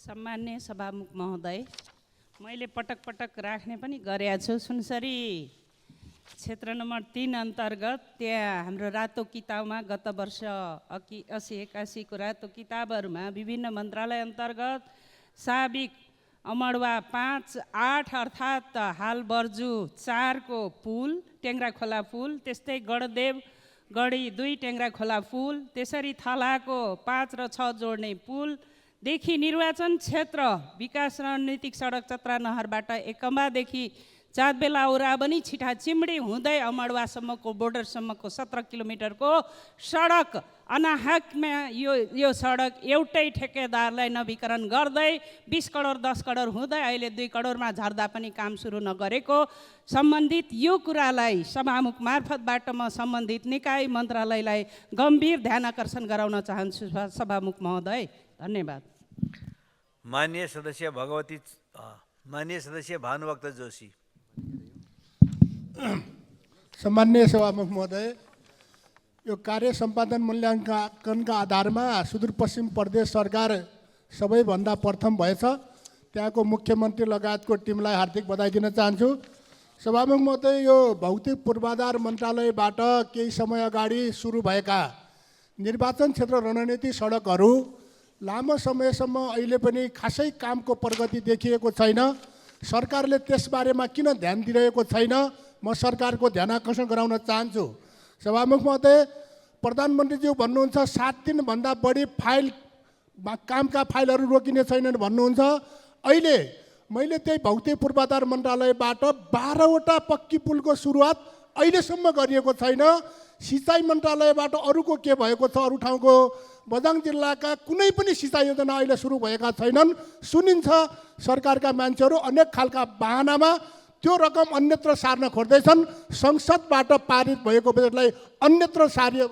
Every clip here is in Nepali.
सम्मान्य सभामुख महोदय, मैले पटक पटक राख्ने पनि गरेको छु। सुनसरी क्षेत्र नम्बर 3 अन्तर्गत त्यहाँ हाम्रो रातो किताबमा गत वर्ष 80-81 को रातो किताबहरूमा विभिन्न मन्त्रालय अन्तर्गत साबिक अमडवा 5-8 अर्थात् हाल बर्जु 4 को पुल टेङ्ग्रा खोला पुल, त्यस्तै गढदेव गढी 2 टेङ्ग्रा खोला पुल, त्यसरी थलाको 5 र 6 जोड्ने पुल देखि निर्वाचन क्षेत्र विकास रणनीतिक सडक चत्रा नहरबाट एकम्बादेखि चाँदबेला औराबनी छिटा चिम्डी हुँदै अमडवासम्मको बोर्डरसम्मको 17 किलोमिटरको सडक अनाहकमा यो सडक एउटै ठेकेदारलाई नवीकरण गर्दै 20 करोड 10 करोड हुँदै अहिले 2 करोडमा झर्दा पनि काम सुरु नगरेको सम्बन्धित यो कुरालाई सभामुख मार्फतबाट म सम्बन्धित निकाय मन्त्रालयलाई गम्भीर ध्यान आकर्षण गराउन चाहन्छु सभामुख महोदय। धन्यवाद। माननीय सदस्य भानुभक्त जोशी। सम्मान्य सभामुख महोदय, यो कार्य सम्पादन मूल्याङ्कनका आधारमा सुदूरपश्चिम प्रदेश सरकार सबैभन्दा प्रथम भएछ। त्यहाँको मुख्यमन्त्री लगायतको टिमलाई हार्दिक बधाई दिन चाहन्छु। सभामुख महोदय, यो भौतिक पूर्वाधार मन्त्रालयबाट केही समय अगाडि सुरु भएका निर्वाचन क्षेत्र रणनीति सडकहरू लामो समयसम्म अहिले पनि खासै कामको प्रगति देखिएको छैन। सरकारले त्यसबारेमा किन ध्यान दिइरहेको छैन, म सरकारको ध्यान आकर्षण गराउन चाहन्छु। सभामुख महोदय, प्रधानमन्त्रीज्यू भन्नुहुन्छ 7 दिनभन्दा बढी कामका फाइलहरू रोकिने छैनन् भन्नुहुन्छ। अहिले मैले त्यही भौतिक पूर्वाधार मन्त्रालयबाट 12वटा पक्की पुलको सुरुवात अहिलेसम्म गरिएको छैन। सिँचाइ मन्त्रालयबाट अरूको के भएको छ, अरू ठाउँको बझाङ जिल्लाका कुनै पनि सिँचाइ योजना अहिले सुरु भएका छैनन्। सुनिन्छ सरकारका मान्छेहरू अनेक खालका बहानामा त्यो रकम अन्यत्र सार्न खोज्दैछन्। संसदबाट पारित भएको बजेटलाई अन्यत्र सार्य।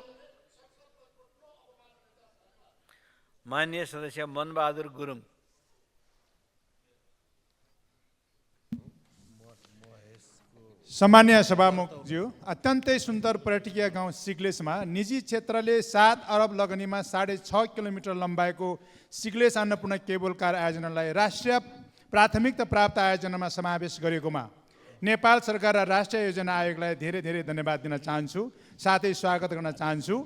माननीय सदस्य मनबहादुर गुरुङ। सम्मान्य सभामुखज्यू, अत्यन्तै सुन्दर पर्यटकीय गाउँ सिग्लेसमा निजी क्षेत्रले 7 अरब लगनीमा 6.5 किलोमिटर लम्बाइको सिग्लेस अन्नपूर्ण केबल कार आयोजनालाई राष्ट्रिय प्राथमिकता प्राप्त आयोजनामा समावेश गरेकोमा नेपाल सरकार र राष्ट्रिय योजना आयोगलाई धेरै धेरै धन्यवाद दिन चाहन्छु, साथै स्वागत गर्न चाहन्छु।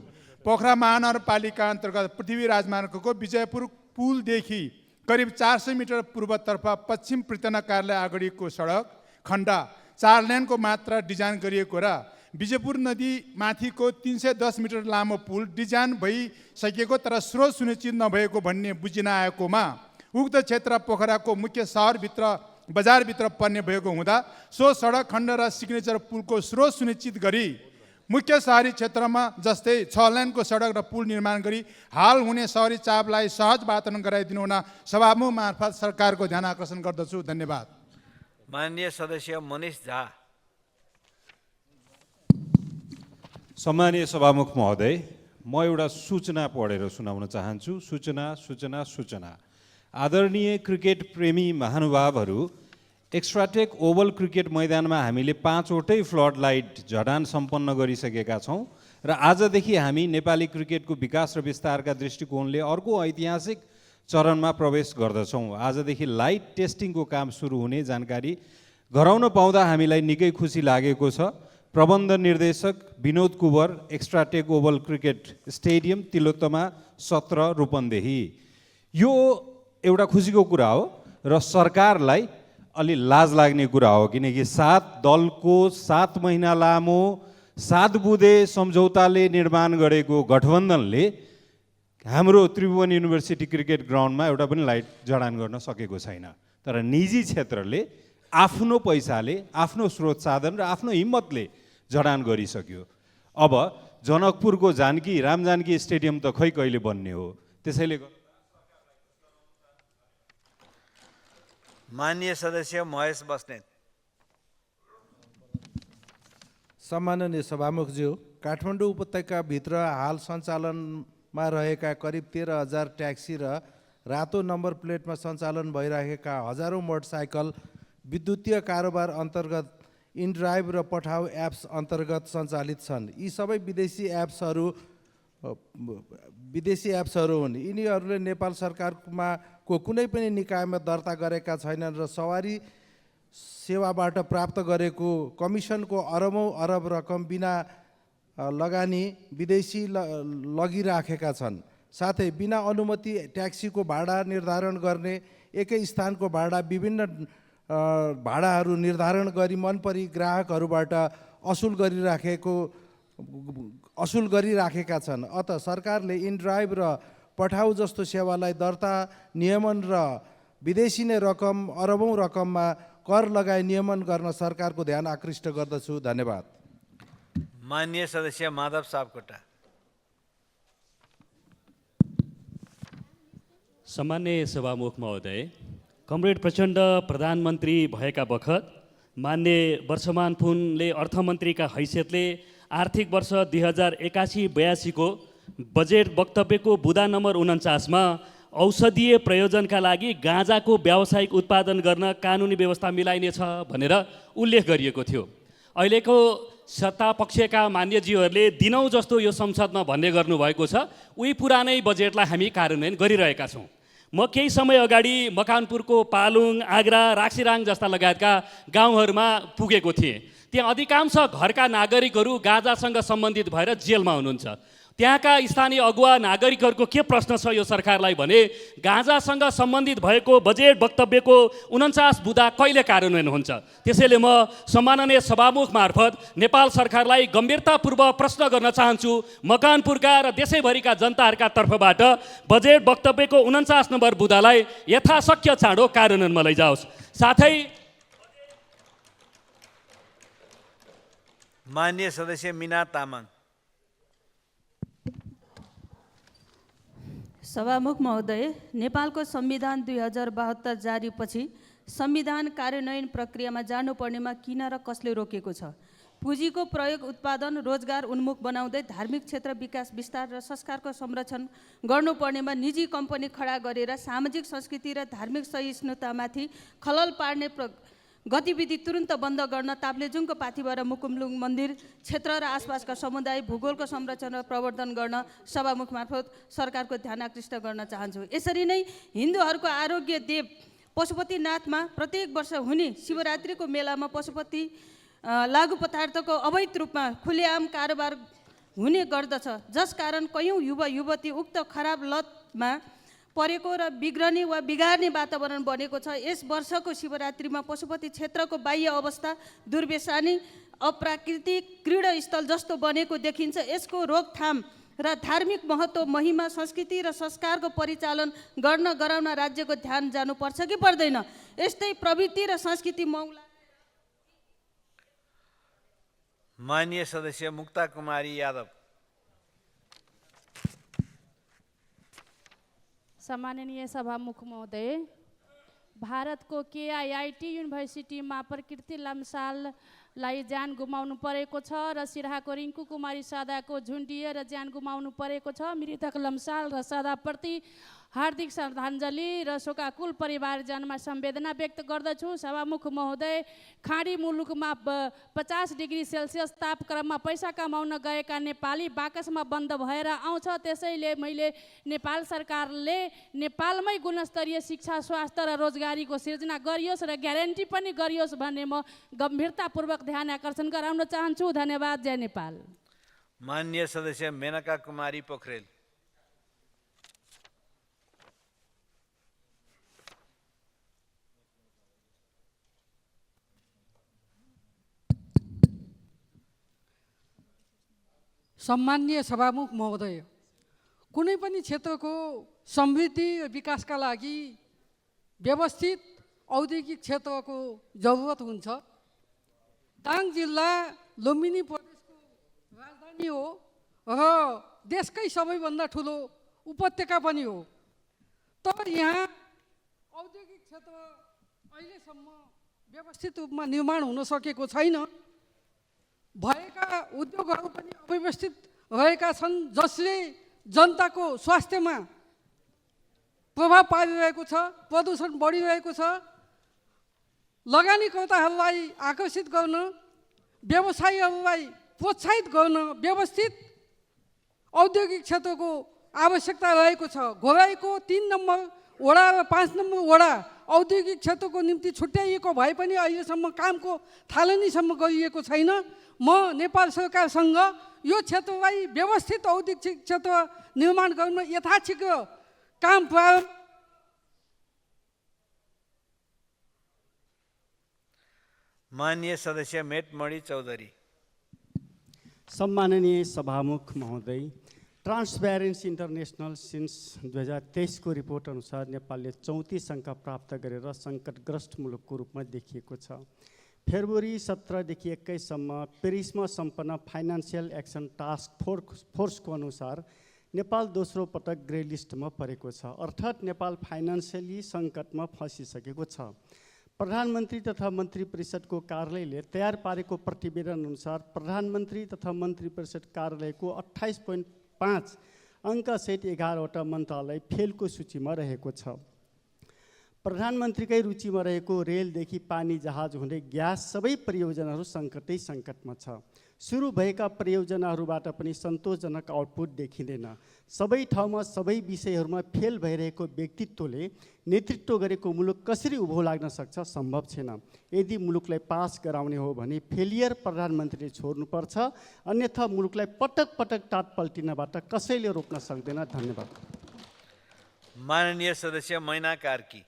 पोखरा महानगरपालिका अन्तर्गत पृथ्वी राजमार्गको विजयपुर पुलदेखि करिब 400 मिटर पूर्वतर्फ पश्चिम पृतना कार्यालय अगाडिको सडक खण्ड 4 लेनको मात्रा डिजाइन गरिएको र विजयपुर नदी माथिको 310 मिटर लामो पुल डिजाइन भइसकेको तर स्रोत सुनिश्चित नभएको भन्ने बुझिन आएकोमा उक्त क्षेत्र पोखराको मुख्य सहरभित्र बजारभित्र पर्ने भएको हुँदा सो सडक खण्ड र सिग्नेचर पुलको स्रोत सुनिश्चित गरी मुख्य सहरी क्षेत्रमा जस्तै 6 लेनको सडक र पुल निर्माण गरी हाल हुने सहरी चापलाई सहज वातावरण गराइदिनु हुन सभामुख मार्फत सरकारको ध्यान आकर्षण गर्दछु। धन्यवाद। माननीय सदस्य मनिष झा। सम्मानीय सभामुख महोदय, म एउटा सूचना पढेर सुनाउन चाहन्छु। सूचना आदरणीय क्रिकेट प्रेमी महानुभावहरू, एक्स्ट्राटेक ओभल क्रिकेट मैदानमा हामीले 5वटै फ्लड लाइट जडान सम्पन्न गरिसकेका छौँ र आजदेखि हामी नेपाली क्रिकेटको विकास र विस्तारका दृष्टिकोणले अर्को ऐतिहासिक चरणमा प्रवेश गर्दछौँ। आजदेखि लाइट टेस्टिङको काम सुरु हुने जानकारी गराउन पाउँदा हामीलाई निकै खुसी लागेको छ। प्रबन्ध निर्देशक Binod Kuwar, extratech oval cricket stadium Tilottama 17 Rupandehi. यो एउटा खुसीको कुरा हो र सरकारलाई अलि लाज लाग्ने कुरा हो, किनकि 7 दलको 7 महिना लामो 7 बुँदे सम्झौताले निर्माण गरेको गठबन्धनले हाम्रो त्रिभुवन युनिभर्सिटी क्रिकेट ग्राउन्डमा एउटा पनि लाइट जडान गर्न सकेको छैन। तर निजी क्षेत्रले आफ्नो पैसाले, आफ्नो स्रोत साधन र आफ्नो हिम्मतले जडान गरिसक्यो। अब जनकपुरको रामजानकी स्टेडियम त खै कहिले बन्ने हो। त्यसैले माननीय सदस्य महेश बस्नेत। सम्माननीय सभामुखज्यू, काठमाडौँ उपत्यकाभित्र हाल सञ्चालनमा रहेका करिब 13,000 ट्याक्सी र रातो नम्बर प्लेटमा सञ्चालन भइरहेका हजारौँ मोटरसाइकल विद्युतीय कारोबार अन्तर्गत इनड्राइभ र पठाउ एप्स अन्तर्गत सञ्चालित छन्। यी सबै विदेशी एप्सहरू हुन्। यिनीहरूले नेपाल सरकारमा कुनै पनि निकायमा दर्ता गरेका छैनन् र सवारी सेवाबाट प्राप्त गरेको कमिसनको अरबौँ अरब रकम बिना लगानी विदेशी लगिराखेका छन्। साथै बिना अनुमति ट्याक्सीको भाडा निर्धारण गर्ने, एकै स्थानको भाडा विभिन्न भाडाहरू निर्धारण गरी मनपरी ग्राहकहरूबाट असुल गरिराखेका छन्। अत सरकारले इनड्राइभ र पठाउ जस्तो सेवालाई दर्ता, नियमन र विदेशी नै रकम अरबौँ रकममा कर लगाई नियमन गर्न सरकारको ध्यान आकृष्ट गर्दछु। धन्यवाद। माननीय सदस्य माधव सापकोटा। सम्मान्य सभामुख महोदय, कमरेड प्रचण्ड प्रधानमन्त्री भएका बखत मान्य वर्षमान पुनले अर्थमन्त्रीका हैसियतले आर्थिक वर्ष 2081-82 को बजेट वक्तव्यको बुँदा नम्बर 49 औषधीय प्रयोजनका लागि गाँजाको व्यावसायिक उत्पादन गर्न कानुनी व्यवस्था मिलाइनेछ भनेर उल्लेख गरिएको थियो। अहिलेको सत्तापक्षका मान्यज्यूहरूले दिनौँ जस्तो यो संसदमा भन्ने गर्नुभएको छ, उही पुरानै बजेटलाई हामी कार्यान्वयन गरिरहेका छौँ। म केही समय अगाडि मकानपुरको पालुङ, आग्रा, राक्सिराङ जस्ता लगायतका गाउँहरूमा पुगेको थिएँ। त्यहाँ अधिकांश घरका नागरिकहरू गाँजासँग सम्बन्धित भएर जेलमा हुनुहुन्छ। त्यहाँका स्थानीय अगुवा नागरिकहरूको के प्रश्न छ यो सरकारलाई भने गाँजासँग सम्बन्धित भएको बजेट वक्तव्यको 49 बुँदा कहिले कार्यान्वयन हुन्छ। त्यसैले म सम्माननीय सभामुख मार्फत नेपाल सरकारलाई गम्भीरतापूर्वक प्रश्न गर्न चाहन्छु, मकानपुरका र देशैभरिका जनताहरूका तर्फबाट बजेट वक्तव्यको 49 नम्बर बुँदालाई यथाशक्य चाँडो कार्यान्वयनमा लैजाओस्। साथै माननीय सदस्य मीना तामाङ। सभामुख महोदय, नेपालको संविधान 2072 जारीपछि संविधान कार्यान्वयन प्रक्रियामा जानुपर्नेमा किन र कसले रोकेको छ? पुँजीको प्रयोग उत्पादन रोजगार उन्मुख बनाउँदै धार्मिक क्षेत्र विकास विस्तार र संस्कारको संरक्षण गर्नुपर्नेमा निजी कम्पनी खडा गरेर सामाजिक संस्कृति र धार्मिक सहिष्णुतामाथि खलल पार्ने गतिविधि तुरुन्त बन्द गर्न ताप्लेजुङको पाथिभा र मुकुमलुङ मन्दिर क्षेत्र र आसपासका समुदाय भूगोलको संरक्षण र प्रवर्धन गर्न सभामुख मार्फत सरकारको ध्यान आकृष्ट गर्न चाहन्छु। यसरी नै हिन्दूहरूको आरोग्य देव पशुपतिनाथमा प्रत्येक वर्ष हुने शिवरात्रिको मेलामा पशुपति लागु पदार्थको अवैध रूपमा खुलेआम कारोबार हुने गर्दछ, जसकारण कयौँ युवा युवती उक्त खराब लतमा परेको र बिग्रने वा बिगार्ने वातावरण बनेको छ। यस वर्षको शिवरात्रिमा पशुपति क्षेत्रको बाह्य अवस्था दुर्व्यसनी अप्राकृतिक क्रीडास्थल जस्तो बनेको देखिन्छ। यसको रोकथाम र धार्मिक महत्त्व, महिमा, संस्कृति र संस्कारको परिचालन गराउन राज्यको ध्यान जानुपर्छ कि पर्दैन? यस्तै प्रवृत्ति र संस्कृति मौला। माननीय सदस्य मुक्ता कुमारी यादव। सम्माननीय सभामुख महोदय, भारतको केआईआईटी युनिभर्सिटीमा प्रकृति लम्साललाई ज्यान गुमाउनु परेको छ र सिराहाको रिङ्कु कुमारी सदाको झुन्डिएर ज्यान गुमाउनु परेको छ। मृतक लम्साल र सदाप्रति हार्दिक श्रद्धाञ्जली र शोकाकुल परिवारजनमा संवेदना व्यक्त गर्दछु। सभामुख महोदय, खाडी मुलुकमा 50 डिग्री सेल्सियस तापक्रममा पैसा कमाउन गएका नेपाली बाकसमा बन्द भएर आउँछ। त्यसैले मैले नेपाल सरकारले नेपालमै गुणस्तरीय शिक्षा, स्वास्थ्य र रोजगारीको सिर्जना गरियोस् र ग्यारेन्टी पनि गरियोस् भन्ने म गम्भीरतापूर्वक ध्यान आकर्षण गराउन चाहन्छु। धन्यवाद। जय नेपाल। माननीय सदस्य मेनका कुमारी पोखरेल। सम्माननीय सभामुख महोदय, कुनै पनि क्षेत्रको समृद्धि विकासका लागि व्यवस्थित औद्योगिक क्षेत्रको जरुरत हुन्छ। दाङ जिल्ला लुम्बिनी प्रदेशको राजधानी हो र देशकै सबैभन्दा ठुलो उपत्यका पनि हो। तर यहाँ औद्योगिक क्षेत्र अहिलेसम्म व्यवस्थित रूपमा निर्माण हुन सकेको छैन। भएका उद्योगहरू पनि अव्यवस्थित रहेका छन्, जसले जनताको स्वास्थ्यमा प्रभाव पारिरहेको छ, प्रदूषण बढिरहेको छ। लगानीकर्ताहरूलाई आकर्षित गर्न, व्यवसायीहरूलाई प्रोत्साहित गर्न व्यवस्थित औद्योगिक क्षेत्रको आवश्यकता रहेको छ। घोराईको 3 नम्बर वडा र 5 नम्बर वडा औद्योगिक क्षेत्रको निम्ति छुट्याइएको भए पनि अहिलेसम्म कामको थालनीसम्म गरिएको छैन। म नेपाल सरकारसँग यो क्षेत्रलाई व्यवस्थित औद्योगिक क्षेत्र निर्माण गर्न यथाशीघ्र काम प्रारम्भ। माननीय सदस्य मेटमणि चौधरी। सम्माननीय सभामुख महोदय, ट्रान्सप्यारेन्सी इन्टरनेसनल सिन्स 2023 को रिपोर्ट अनुसार नेपालले 34 अङ्क प्राप्त गरेर सङ्कटग्रस्त मुलुकको रूपमा देखिएको छ। फेब्रुअरी 17 देखि 21 सम्म पेरिसमा सम्पन्न फाइनान्सियल एक्सन टास्क फोर्सको अनुसार नेपाल दोस्रो पटक ग्रे लिस्टमा परेको छ, अर्थात् नेपाल फाइनान्सियली सङ्कटमा फँसिसकेको छ। प्रधानमन्त्री तथा मन्त्री परिषदको कार्यालयले तयार पारेको प्रतिवेदन अनुसार प्रधानमन्त्री तथा मन्त्री परिषद कार्यालयको 28.5 अङ्कसहित 11वटा मन्त्रालय फेलको सूचीमा रहेको छ। प्रधानमन्त्रीकै रुचिमा रहेको रेलदेखि पानी जहाज हुँदै ग्यास सबै परियोजनाहरू सङ्कटमा छ। सुरु भएका परियोजनाहरूबाट पनि सन्तोषजनक आउटपुट देखिँदैन। सबै ठाउँमा सबै विषयहरूमा फेल भइरहेको व्यक्तित्वले नेतृत्व गरेको मुलुक कसरी उभो लाग्न सक्छ? सम्भव छैन। यदि मुलुकलाई पास गराउने हो भने फेलियर प्रधानमन्त्रीले छोड्नुपर्छ, अन्यथा मुलुकलाई पटक पटक टाट पल्टिनबाट कसैले रोक्न सक्दैन। धन्यवाद। माननीय सदस्य मैना कार्की।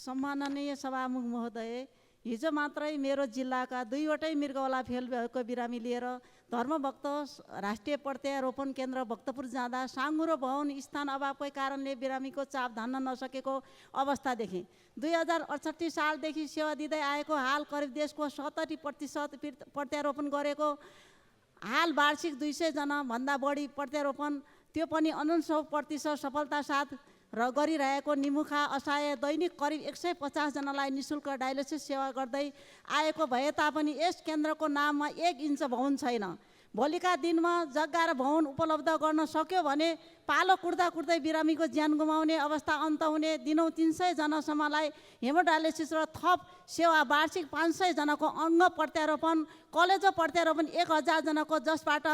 सम्माननीय सभामुख महोदय, हिजो मात्रै मेरो जिल्लाका 2वटै मृगौला फेल भएको बिरामी लिएर धर्मभक्त राष्ट्रिय प्रत्यारोपण केन्द्र भक्तपुर जाँदा साँघुरो भवन स्थान अभावकै कारणले बिरामीको चाप धान्न नसकेको अवस्था देखेँ। 2068 सालदेखि सेवा दिँदै आएको हाल करिब देशको 70% प्रत्यारोपण गरेको, हाल वार्षिक 200 जना भन्दा बढी प्रत्यारोपण, त्यो पनि 99% सफलता साथ र गरिरहेको निमुखा असहाय दैनिक करिब 150 जनालाई निःशुल्क डायलिसिस सेवा गर्दै आएको भए तापनि यस केन्द्रको नाममा 1 इन्च भवन छैन। भोलिका दिनमा जग्गा र भवन उपलब्ध गर्न सक्यो भने पालो कुर्दै बिरामीको ज्यान गुमाउने अवस्था अन्त हुने, दिनौँ 300 जनासम्मलाई हेमोडायलिसिस र थप सेवा, वार्षिक 500 जनाको अङ्ग प्रत्यारोपण, कलेजो प्रत्यारोपण 1000 जनाको, जसबाट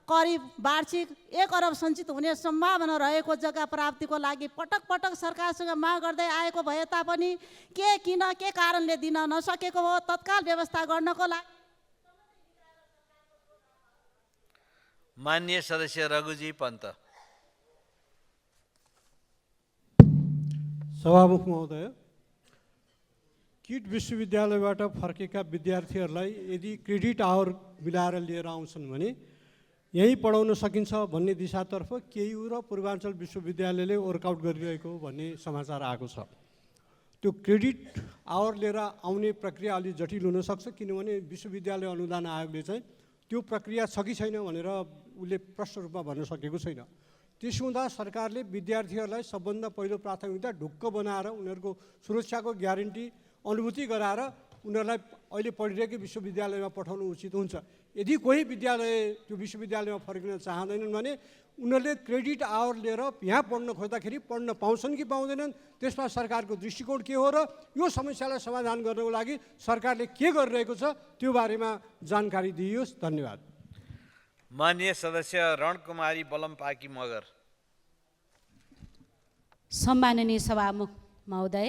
करिब वार्षिक 1 अरब सञ्चित हुने सम्भावना रहेको जग्गा प्राप्तिको लागि पटक पटक सरकारसँग माग गर्दै आएको भए तापनि किन के कारणले दिन नसकेको हो? तत्काल व्यवस्था गर्नको लागि। माननीय सदस्य रघुजी पन्त। सभामुख महोदय, किट विश्वविद्यालयबाट फर्केका विद्यार्थीहरूलाई यदि क्रेडिट आवर मिलाएर लिएर आउँछन् भने यहीँ पढाउन सकिन्छ भन्ने दिशातर्फ केयु र पूर्वाञ्चल विश्वविद्यालयले वर्कआउट गरिरहेको भन्ने समाचार आएको छ। त्यो क्रेडिट आवर लिएर आउने प्रक्रिया अलि जटिल हुनसक्छ, किनभने विश्वविद्यालय अनुदान आयोगले चाहिँ त्यो प्रक्रिया छ कि छैन भनेर उसले प्रष्ट रूपमा भन्न सकेको छैन। त्यसो हुँदा सरकारले विद्यार्थीहरूलाई सबभन्दा पहिलो प्राथमिकता ढुक्क बनाएर उनीहरूको सुरक्षाको ग्यारेन्टी अनुभूति गराएर उनीहरूलाई अहिले पढिरहेकै विश्वविद्यालयमा पठाउनु उचित हुन्छ। यदि कोही विद्यालय त्यो विश्वविद्यालयमा फर्किन चाहँदैनन् भने उनीहरूले क्रेडिट आवर लिएर यहाँ पढ्न खोज्दाखेरि पढ्न पाउँछन् कि पाउँदैनन्, त्यसमा सरकारको दृष्टिकोण के हो र यो समस्यालाई समाधान गर्नको लागि सरकारले के गरिरहेको छ त्यो बारेमा जानकारी दिइयोस्। धन्यवाद। माननीय सदस्य रणकुमारी बलमपाकी मगर। सम्माननीय सभामुख महोदय,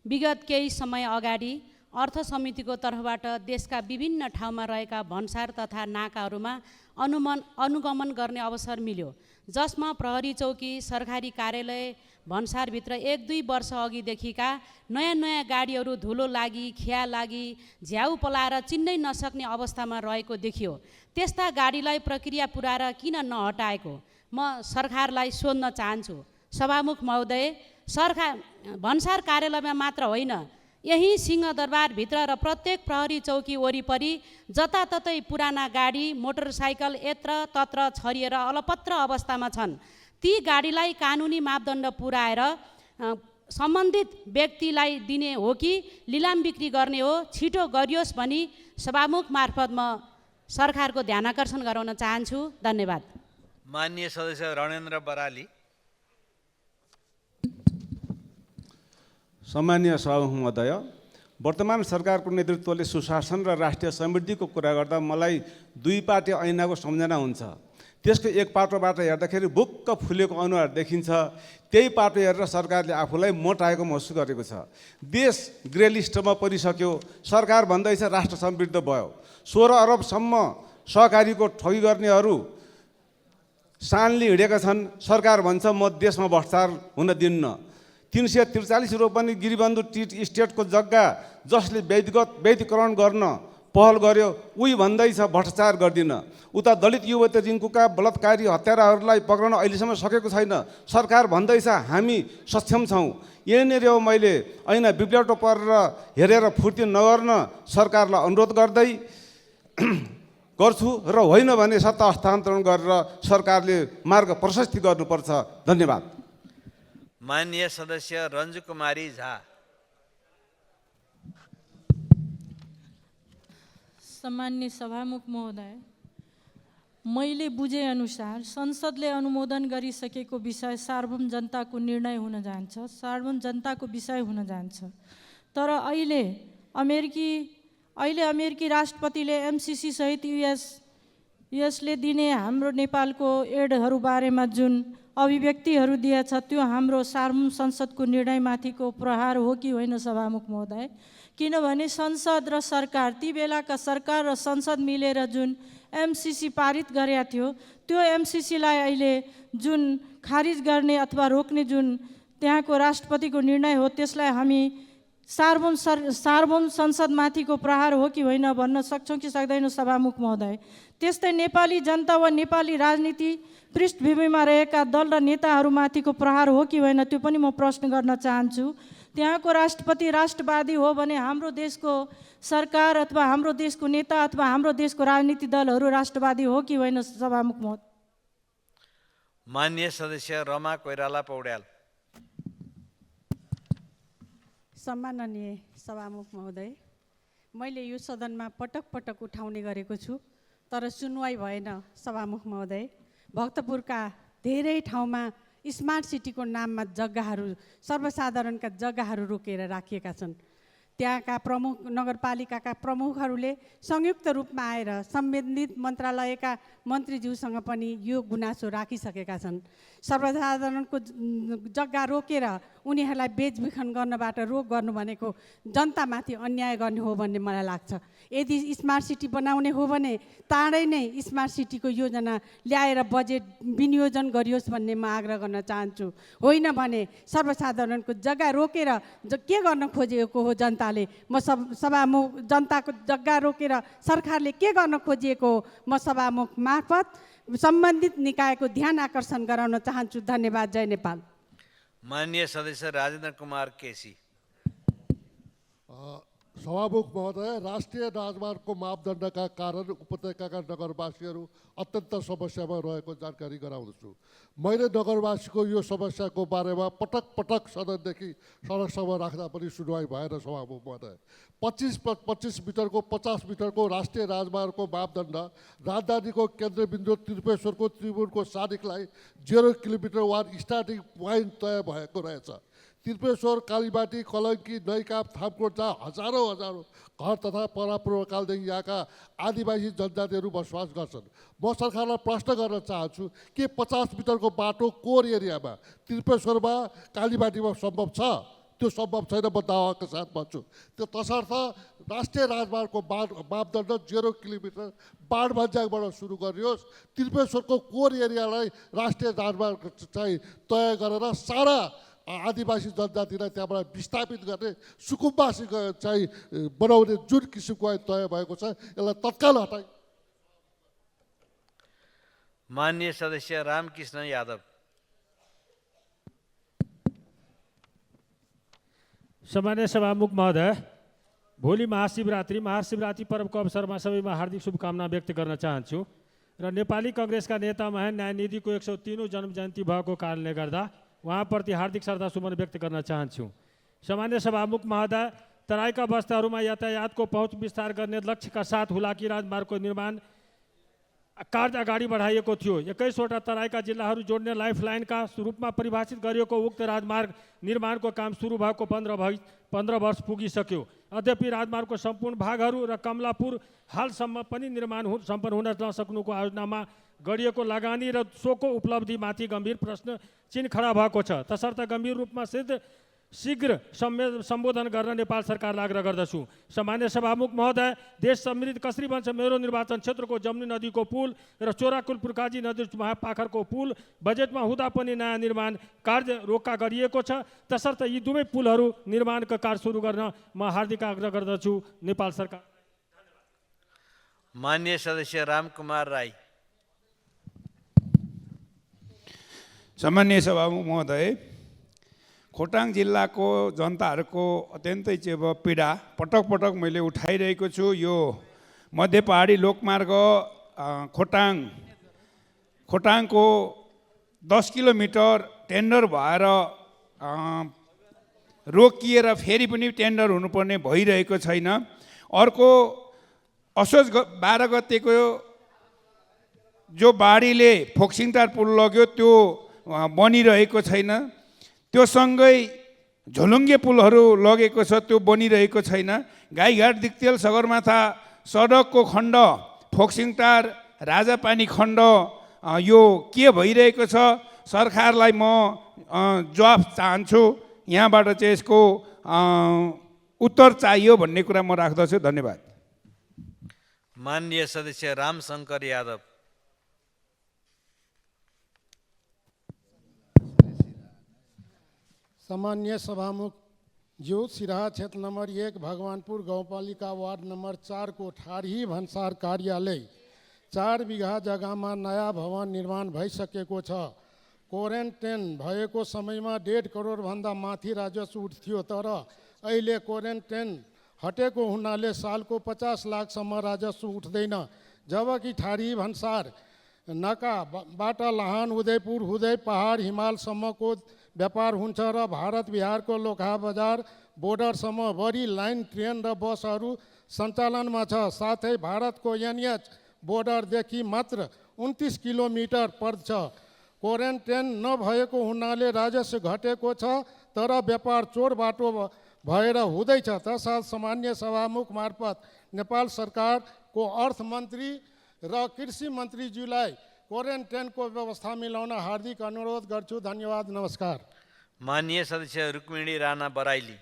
विगत केही समय अगाडि अर्थ समितिको तर्फबाट देशका विभिन्न ठाउँमा रहेका भन्सार तथा नाकाहरूमा अनुगमन गर्ने अवसर मिल्यो, जसमा प्रहरी चौकी, सरकारी कार्यालय, भन्सारभित्र 1-2 वर्ष अघिदेखिका नयाँ गाडीहरू धुलो लागि, खिया लागि, झ्याउ पलाएर चिन्नै नसक्ने अवस्थामा रहेको देखियो। त्यस्ता गाडीलाई प्रक्रिया पुऱ्याएर किन नहटाएको म सरकारलाई सोध्न चाहन्छु। सभामुख महोदय, भन्सार कार्यालयमा मात्र होइन, यही सिंहदरबारभित्र र प्रत्येक प्रहरी चौकी वरिपरि जताततै पुराना गाडी, मोटरसाइकल यत्रतत्र छरिएर अलपत्र अवस्थामा छन्। ती गाडीलाई कानुनी मापदण्ड पुर्याएर सम्बन्धित व्यक्तिलाई दिने हो कि लिलाम बिक्री गर्ने हो, छिटो गरियोस् भनी सभामुख मार्फत म सरकारको ध्यानाकर्षण गराउन चाहन्छु। धन्यवाद। माननीय सदस्य रणेन्द्र बराली। सम्मानीय सभामुख महोदय, वर्तमान सरकारको नेतृत्वले सुशासन र राष्ट्रिय समृद्धिको कुरा गर्दा मलाई 2 पाटे ऐनाको सम्झना हुन्छ। त्यसको एक पाटोबाट हेर्दाखेरि बुक्क फुलेको अनुहार देखिन्छ। त्यही पाटो हेरेर सरकारले आफूलाई मोटाएको महसुस गरेको छ। देश ग्रे लिस्टमा परिसक्यो, सरकार भन्दैछ राष्ट्र समृद्ध भयो। 16 अरबसम्म सहकारीको ठगी गर्नेहरू सानले हिँडेका छन्। सरकार भन्छ म देशमा भ्रष्टाचार हुन दिन्न। 343 रोपनी गिरिबन्धु टी स्टेटको जग्गा जसले वैधीकरण गर्न पहल गर्यो उही भन्दैछ भ्रष्टाचार गर्दिन। उता दलित युवती रिङ्कुका बलात्कारी हत्याराहरूलाई पक्राउन अहिलेसम्म सकेको छैन। सरकार भन्दैछ हामी सक्षम छौँ। यहीँनिर मैले ऐना बिब्लेटो परेर हेरेर फुर्ती नगर्न सरकारलाई अनुरोध गर्दै गर्छु र होइन भने सत्ता हस्तान्तरण गरेर सरकारले मार्ग प्रशस्ति गर्नुपर्छ। धन्यवाद। माननीय सदस्य रन्जु कुमारी झा। सम्मान्य सभामुख महोदय, मैले बुझेअनुसार संसदले अनुमोदन गरिसकेको विषय सार्वभौम जनताको निर्णय हुन जान्छ, सार्वभौम जनताको विषय हुन जान्छ। तर अहिले अमेरिकी राष्ट्रपतिले एमसिसी सहित युएसले दिने हाम्रो नेपालको एडहरू बारेमा जुन अभिव्यक्तिहरू दिएछ त्यो हाम्रो सार्वभौम संसदको निर्णयमाथिको प्रहार हो कि होइन सभामुख महोदय? किनभने संसद र सरकार, ती बेलाका सरकार र संसद मिलेर जुन एमसिसी पारित गरेका थियो त्यो एमसिसीलाई अहिले जुन खारिज गर्ने अथवा रोक्ने जुन त्यहाँको राष्ट्रपतिको निर्णय हो त्यसलाई हामी सार्वभौम संसदमाथिको प्रहार हो कि होइन भन्न सक्छौँ कि सक्दैनौँ सभामुख महोदय? त्यस्तै नेपाली जनता वा नेपाली राजनीति पृष्ठभूमिमा रहेका दल र नेताहरूमाथिको प्रहार हो कि होइन त्यो पनि म प्रश्न गर्न चाहन्छु। त्यहाँको राष्ट्रपति राष्ट्रवादी हो भने हाम्रो देशको सरकार अथवा हाम्रो देशको नेता अथवा हाम्रो देशको राजनीतिक दलहरू राष्ट्रवादी हो कि होइन सभामुख महोदय? माननीय सदस्य रमा कोइराला पौड्याल। सम्माननीय सभामुख महोदय, मैले यो सदनमा पटक पटक उठाउने गरेको छु तर सुनवाई भएन सभामुख महोदय। भक्तपुरका धेरै ठाउँमा स्मार्ट सिटीको नाममा जग्गाहरू, सर्वसाधारणका जग्गाहरू रोकेर राखिएका छन्। त्यहाँका प्रमुख नगरपालिकाका प्रमुखहरूले संयुक्त रूपमा आएर सम्बन्धित मन्त्रालयका मन्त्रीज्यूसँग पनि यो गुनासो राखिसकेका छन्। सर्वसाधारणको जग्गा रोकेर उनीहरूलाई बेचबिखन गर्नबाट रोक गर्नु भनेको जनतामाथि अन्याय गर्ने हो भन्ने मलाई लाग्छ। यदि स्मार्ट सिटी बनाउने हो भने चाँडै नै स्मार्ट सिटीको योजना ल्याएर बजेट विनियोजन गरियोस् भन्ने म आग्रह गर्न चाहन्छु। होइन भने सर्वसाधारणको जग्गा रोकेर के गर्न खोजेको हो जनताले? म सभामुख जनताको जग्गा रोकेर सरकारले के गर्न खोजिएको हो म सभामुख मार्फत सम्बन्धित निकायको ध्यान आकर्षण गराउन चाहन्छु। धन्यवाद। जय नेपाल। माननीय सदस्य राजेन्द्र कुमार केसी। सभामुख महोदय, राष्ट्रिय राजमार्गको मापदण्डका कारण उपत्यकाका नगरवासीहरू अत्यन्त समस्यामा रहेको जानकारी गराउँदछु। मैले नगरवासीको यो समस्याको बारेमा पटक पटक सदनदेखि सडकसम्म राख्दा पनि सुनवाई भएन सभामुख महोदय। 25 मिटरको 50 मिटरको राष्ट्रिय राजमार्गको मापदण्ड राजधानीको केन्द्रबिन्दु त्रिपुरेश्वरको त्रिभुवनको सादिकलाई 0 किलोमिटर वा स्टार्टिङ पोइन्ट तय भएको रहेछ। त्रिपुरेश्वर, कालीबाटी, कलङ्की, नैकाप, थामकोट जहाँ हजारौँ घर तथा परापूर्वकालदेखि यहाँका आदिवासी जनजातिहरू बसोबास गर्छन्। म सरकारलाई प्रश्न गर्न चाहन्छु के 50 मिटरको बाटो कोर एरियामा त्रिपुरेश्वरमा, कालीबाटीमा सम्भव छ? त्यो सम्भव छैन, म दावाका साथ भन्छु। त्यो तसर्थ राष्ट्रिय राजमार्गको मापदण्ड 0 किलोमिटर बाणभन्ज्याङबाट सुरु गरियोस्। त्रिपुरेश्वरको कोर एरियालाई राष्ट्रिय राजमार्ग चाहिँ तय गरेर सारा आदिवासी जनजातिलाई त्यहाँबाट विस्थापित गर्ने, सुकुम्बासी चाहिँ बनाउने जुन किसिमको तय भएको छ यसलाई तत्काल हटाइ। माननीय सदस्य रामकृष्ण यादव। सम्मान्य सभामुख महोदय, भोलि महाशिवरात्रि पर्वको अवसरमा सबैमा हार्दिक शुभकामना व्यक्त गर्न चाहन्छु र नेपाली काङ्ग्रेसका नेता महान न्यायनिधिको 103औं जन्म जयन्ती भएको कारणले गर्दा उहाँप्रति हार्दिक श्रद्धासुमन व्यक्त गर्न चाहन्छु। सामान्य सभामुख महोदय, तराईका बस्तीहरूमा यातायातको पहुँच विस्तार गर्ने लक्ष्यका साथ हुलाकी राजमार्गको निर्माण कार्य अगाडि बढाइएको थियो। 21वटा तराईका जिल्लाहरू जोड्ने लाइफलाइनका रूपमा परिभाषित गरिएको उक्त राजमार्ग निर्माणको काम सुरु भएको 15 वर्ष पुगिसक्यो। यद्यपि राजमार्गको सम्पूर्ण भागहरू र कमलापुर हालसम्म पनि निर्माण सम्पन्न हुन नसक्नुको आयोजनामा गरिएको लगानी र सोको उपलब्धिमाथि गम्भीर प्रश्न चिन्ह खडा भएको छ। तसर्थ गम्भीर रूपमा शीघ्र सम्बोधन गर्न नेपाल सरकारलाई आग्रह गर्दछु। सामान्य सभामुख महोदय, देश समृद्ध कसरी बन्छ? मेरो निर्वाचन क्षेत्रको जमुनी नदीको पुल र चोराकुल पुर्काजी नदी महापाखरको पुल बजेटमा हुँदा पनि नयाँ निर्माण कार्य रोक्का गरिएको छ। तसर्थ यी दुवै पुलहरू निर्माणका कार्य सुरु गर्न म हार्दिक आग्रह गर्दछु नेपाल सरकार। माननीय सदस्य रामकुमार राई। सामान्य सभामुख महोदय, खोटाङ जिल्लाको जनताहरूको अत्यन्तै पीडा पटक पटक मैले उठाइरहेको छु। यो मध्य पहाडी लोकमार्ग खोटाङको 10 किलोमिटर टेन्डर भएर रोकिएर फेरि पनि टेन्डर हुनुपर्ने भइरहेको छैन। अर्को असोज 12 गतेको जो बाढीले फोक्सिङटार पुल लग्यो त्यो बनिरहेको छैन। त्यो सँगै झोलुङ्गे पुलहरू लगेको छ, त्यो बनिरहेको छैन। गाईघाट दिक्तेल सगरमाथा सडकको खण्ड फोक्सिङटार राजापानी खण्ड यो के भइरहेको छ? सरकारलाई म जवाफ चाहन्छु। यहाँबाट चाहिँ यसको उत्तर चाहियो भन्ने कुरा म राख्दछु। धन्यवाद। माननीय सदस्य रामशङ्कर यादव। सामान्य सभामुख ज्यू, सिराहा क्षेत्र नंबर 1 भगवानपुर गाउँपालिका वार्ड नंबर 4 को ठाडी भन्सार कार्यालय 4 बिघा जग्गामा नयाँ भवन निर्माण भइसकेको छ। क्वारेन्टाइन भएको समयमा 1.5 करोडभन्दा माथि राजस्व उठ्थ्यो, तर अहिले क्वारेन्टाइन हटेको हुनाले सालको 50 लाखसम्म राजस्व उठ्दैन। जबकि ठाडी भन्सार नाकाबाट लाहान उदयपुर हुँदै पहाड हिमालसम्मको व्यापार हुन्छ र भारत बिहारको लोकहा बजार बोर्डरसम्म बढी लाइन ट्रेन र बसहरू सञ्चालनमा छ। साथै भारतको एनएच बोर्डरदेखि मात्र 29 किलोमिटर पर्छ। क्वारेन्टाइन नभएको हुनाले राजस्व घटेको छ, तर व्यापार चोर बाटो भएर हुँदैछ। तसर्थ सामान्य सभामुख मार्फत नेपाल सरकारको अर्थमन्त्री र कृषि मन्त्रीज्यूलाई क्वारेन्टाइनको व्यवस्था मिलाउन हार्दिक अनुरोध गर्छु। धन्यवाद, नमस्कार। माननीय सदस्य रुक्मिणी राणा बराइली।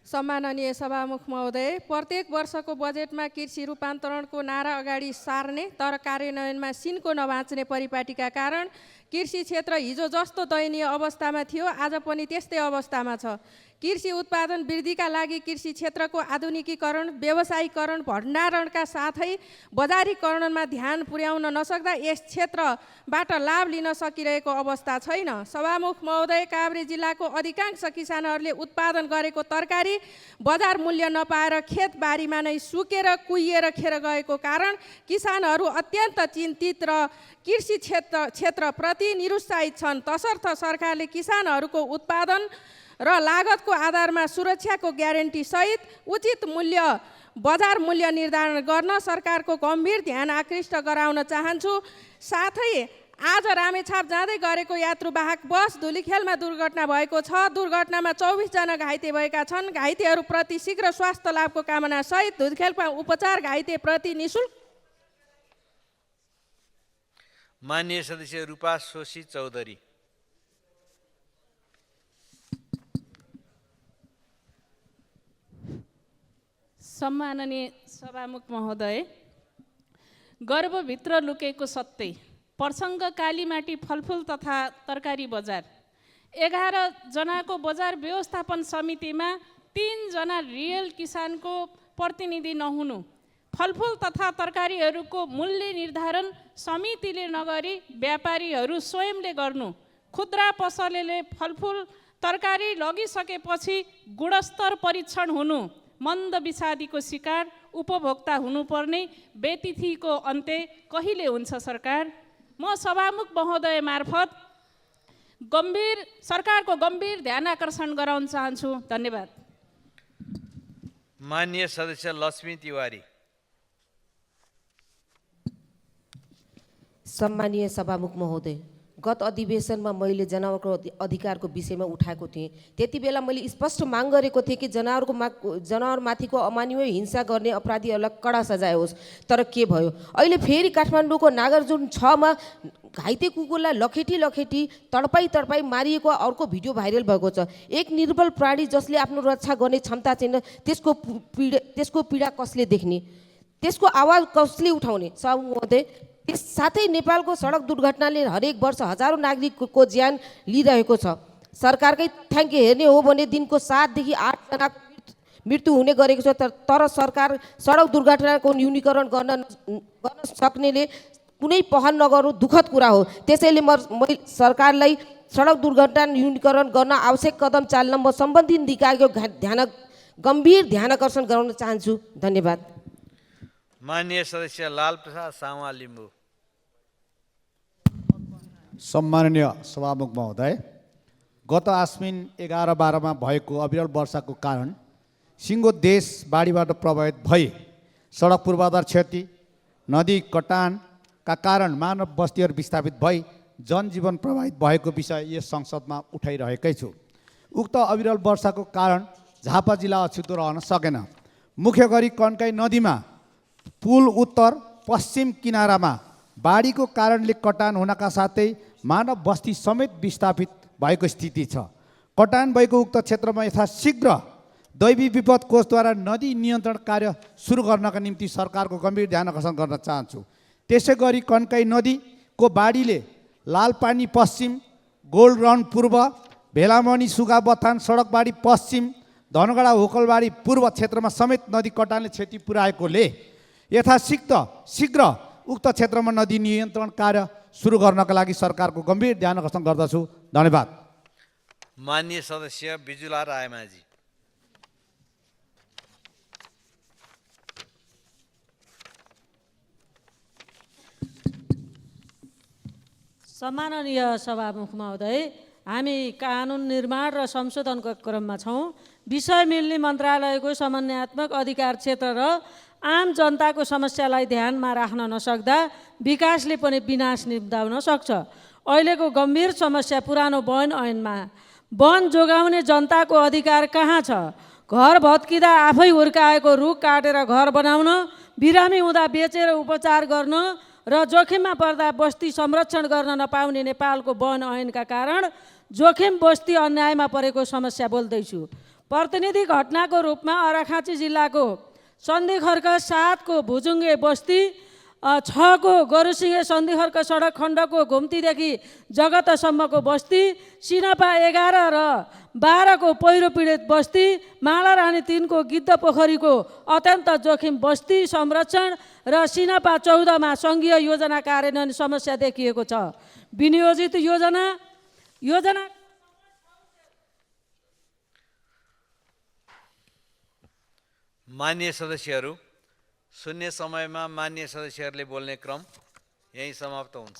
सम्माननीय सभामुख महोदय, प्रत्येक वर्षको बजेटमा कृषि रूपान्तरणको नारा अगाडि सार्ने तर कार्यान्वयनमा सिनको नबाँच्ने परिपाटीका कारण कृषि क्षेत्र हिजो जस्तो दयनीय अवस्थामा थियो आज पनि त्यस्तै अवस्थामा छ। कृषि उत्पादन वृद्धिका लागि कृषि क्षेत्रको आधुनिकीकरण, व्यवसायीकरण, भण्डारणका साथै बजारीकरणमा ध्यान पुर्याउन नसक्दा यस क्षेत्रबाट लाभ लिन सकिरहेको अवस्था छैन। सभामुख महोदय, काभ्रे जिल्लाको अधिकांश किसानहरूले उत्पादन गरेको तरकारी बजार मूल्य नपाएर खेतबारीमा नै सुकेर कुहिएर खेर गएको कारण किसानहरू अत्यन्त चिन्तित र कृषि क्षेत्रप्रति निरुत्साहित छन्। तसर्थ सरकारले किसानहरूको उत्पादन र लागतको आधारमा सुरक्षाको ग्यारेन्टी सहित उचित मूल्य बजार मूल्य निर्धारण गर्न सरकारको गम्भीर ध्यान आकृष्ट गराउन चाहन्छु। साथै आज रामेछाप जाँदै गरेको यात्रुवाहक बस धुलीखेलमा दुर्घटना भएको छ। दुर्घटनामा 24 जना घाइते भएका छन्। घाइतेहरूप्रति शीघ्र स्वास्थ्य लाभको कामना सहित धुलीखेलमा उपचार घाइतेप्रति निःशुल्क। माननीय सदस्य रूपा सोशी चौधरी। सम्माननीय सभामुख महोदय, गर्भभित्र लुकेको सत्य प्रसङ्ग कालीमाटी फलफुल तथा तरकारी बजार 11 जनाको बजार व्यवस्थापन समितिमा 3 जना रियल किसानको प्रतिनिधि नहुनु, फलफुल तथा तरकारीहरूको मूल्य निर्धारण समितिले नगरी व्यापारीहरू स्वयंले गर्नु, खुद्रा पसलेले फलफुल तरकारी लगिसकेपछि गुणस्तर परीक्षण हुनु, मन्द विषादीको शिकार उपभोक्ता हुनुपर्ने बेतिथीको अन्त्य कहिले हुन्छ सरकार? म सभामुख महोदय मार्फत सरकारको गम्भीर ध्यान आकर्षण गराउन चाहन्छु। धन्यवाद। माननीय सदस्य लक्ष्मी तिवारी। सम्मानीय सभामुख महोदय, गत अधिवेशनमा मैले जनावरको अधिकारको विषयमा उठाएको थिएँ। त्यति बेला मैले स्पष्ट माग गरेको थिएँ कि जनावरमाथिको अमानवीय हिंसा गर्ने अपराधीहरूलाई कडा सजाय होस्। तर के भयो, अहिले फेरि काठमाडौँको नागार्जुन 6 मा घाइते कुकुरलाई लखेटी तडपाई मारिएको अर्को भिडियो भाइरल भएको छ। एक निर्बल प्राणी जसले आफ्नो रक्षा गर्ने क्षमता छैन, त्यसको पीडा कसले देख्ने, त्यसको आवाज कसले उठाउने। सभामुख महोदय, साथै नेपालको सडक दुर्घटनाले हरेक वर्ष हजारौँ नागरिकको ज्यान लिइरहेको छ। सरकारकै थ्याङ्क हेर्ने हो भने दिनको 7 देखि 8 जना मृत्यु हुने गरेको छ। तर सरकार सडक दुर्घटनाको न्यूनीकरण गर्न सक्नेले कुनै पहल नगर्नु दुःखद कुरा हो। त्यसैले म सरकारलाई सडक दुर्घटना न्यूनीकरण गर्न आवश्यक कदम चाल्न म सम्बन्धित निकायको गम्भीर ध्यानकर्षण गराउन चाहन्छु। धन्यवाद। माननीय सदस्य लालप्रसाद साउवा लिम्बू। सम्माननीय सभामुख महोदय, गत आश्विन 11-12 मा भएको अविरल वर्षाको कारण सिङ्गो देश बाढीबाट प्रभावित भए। सडक पूर्वाधार क्षति, नदी कटानका कारण मानव बस्तीहरू विस्थापित भई जनजीवन प्रभावित भएको विषय यस संसदमा उठाइरहेकै छु। उक्त अविरल वर्षाको कारण झापा जिल्ला अछुतो रहन सकेन। मुख्य गरी कन्काई नदीमा पुल उत्तर पश्चिम किनारामा बाढीको कारणले कटान हुनका साथै मानव बस्ती समेत विस्थापित भएको स्थिति छ। कटान भएको उक्त क्षेत्रमा यथाशीघ्र दैवी विपद कोषद्वारा नदी नियन्त्रण कार्य सुरु गर्नका निम्ति सरकारको गम्भीर ध्यान आकर्षण गर्न चाहन्छु। त्यसै गरी कन्काई नदीको बाढीले लालपानी पश्चिम, गोल्ड रन पूर्व, भेलामणि सुगा बथान सडकबारी पश्चिम, धनगढा होकलबारी पूर्व क्षेत्रमा समेत नदी कटानले क्षति पुर्याएकोले यथाशीघ्र उक्त क्षेत्रमा नदी नियन्त्रण कार्य सुरु गर्नका लागि सरकारको गम्भीर ध्यान आकर्षण गर्दछु। धन्यवाद। माननीय सदस्य बिजुला रायमाझी। सम्माननीय सभामुख महोदय, हामी कानुन निर्माण र संशोधनको क्रममा छौँ। विषय मिल्ने मन्त्रालयको समन्वयात्मक अधिकार क्षेत्र र आम जनताको समस्यालाई ध्यानमा राख्न नसक्दा विकासले पनि विनाश निम्ताउन सक्छ। अहिलेको गम्भीर समस्या पुरानो वन ऐनमा वन जोगाउने जनताको अधिकार कहाँ छ? घर भत्किँदा आफै हुर्काएको रुख काटेर घर बनाउन, बिरामी हुँदा बेचेर उपचार गर्न र जोखिममा पर्दा बस्ती संरक्षण गर्न नपाउने नेपालको वन ऐनका कारण जोखिम बस्ती अन्यायमा परेको समस्या बोल्दैछु। प्रतिनिधि घटनाको रूपमा अर्घाखाँची जिल्लाको सन्धिखर्क 7 को भुजुङ्गे बस्ती, 6 को गोरुसिङे सन्धिखर्क सडक खण्डको घुम्तीदेखि जगतसम्मको बस्ती, सिनपा 11 र 12 को पहिरो पीडित बस्ती, मालारानी 3 को गिद्ध पोखरीको अत्यन्त जोखिम बस्ती संरक्षण र सिनपा 14 मा सङ्घीय योजना कार्यान्वयन समस्या देखिएको छ। विनियोजित योजना मान्य सदस्यहरू, शून्य समयमा मान्य सदस्यहरूले बोल्ने क्रम यही समाप्त हुन्छ।